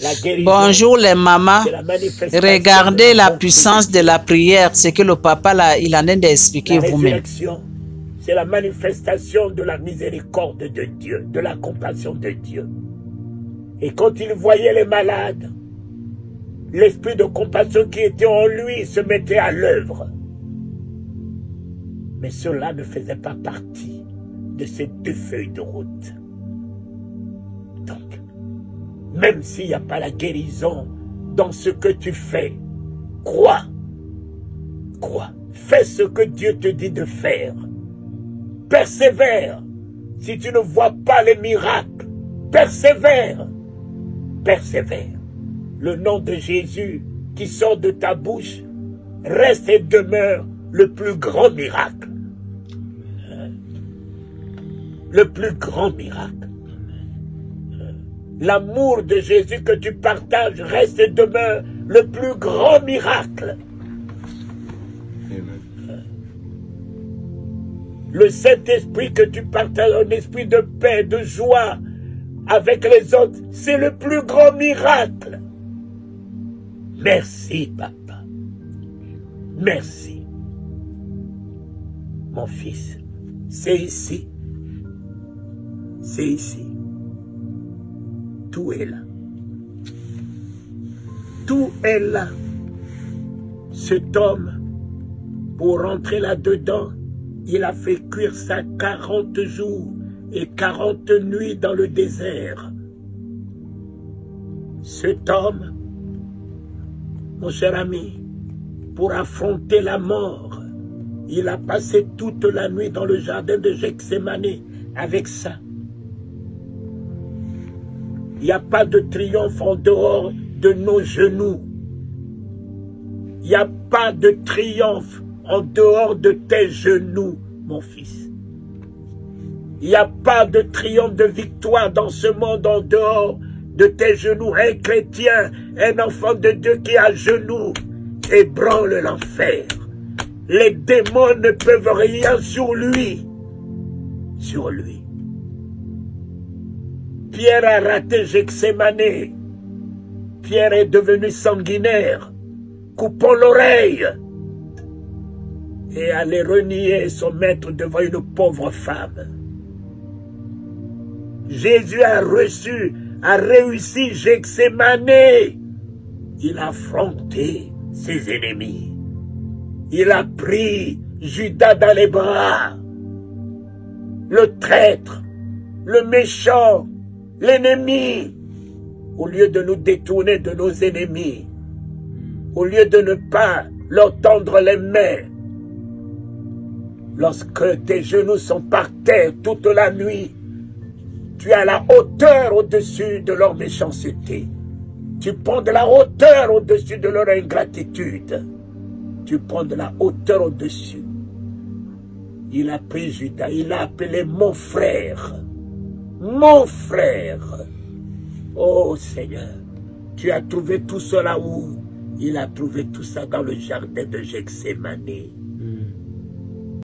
La guérison, Bonjour les mamans. c'est la manifestation Regardez de la bonté puissance de la prière. C'est que le papa là, il en est d'expliquer La vous-même. résurrection, c'est la manifestation de la miséricorde de Dieu, de la compassion de Dieu. Et quand il voyait les malades, l'esprit de compassion qui était en lui se mettait à l'œuvre. Mais cela ne faisait pas partie de ces 2 feuilles de route. Donc, même s'il n'y a pas la guérison dans ce que tu fais, crois. Crois. Fais ce que Dieu te dit de faire. Persévère. Si tu ne vois pas les miracles, persévère. Persévère. Le nom de Jésus qui sort de ta bouche reste et demeure le plus grand miracle. Le plus grand miracle. L'amour de Jésus que tu partages reste et demeure le plus grand miracle. Le Saint-Esprit que tu partages, un esprit de paix, de joie avec les autres, c'est le plus grand miracle. Merci, papa. Merci. Mon fils, c'est ici. C'est ici. Tout est là. Tout est là. Cet homme, pour rentrer là-dedans, il a fait cuire ça 40 jours et 40 nuits dans le désert. Cet homme, mon cher ami, pour affronter la mort, il a passé toute la nuit dans le jardin de Gethsémane avec ça. Il n'y a pas de triomphe en dehors de nos genoux. Il n'y a pas de triomphe en dehors de tes genoux, mon fils. Il n'y a pas de triomphe de victoire dans ce monde en dehors de tes genoux. Un chrétien, un enfant de Dieu qui est à genoux, ébranle l'enfer. Les démons ne peuvent rien sur lui. Sur lui. Pierre a raté Gethsémane. Pierre est devenu sanguinaire. Coupons l'oreille. Et aller renier son maître devant une pauvre femme. Jésus a réussi Gethsémane. Il a affronté ses ennemis. Il a pris Judas dans les bras. Le traître, le méchant, l'ennemi. Au lieu de nous détourner de nos ennemis, au lieu de ne pas leur tendre les mains, lorsque tes genoux sont par terre toute la nuit, tu as la hauteur au-dessus de leur méchanceté. Tu prends de la hauteur au-dessus de leur ingratitude. Tu prends de la hauteur au-dessus. Il a pris Judas, il l'a appelé mon frère. Mon frère. Oh Seigneur, tu as trouvé tout cela où? Il a trouvé tout ça dans le jardin de Gethsémane.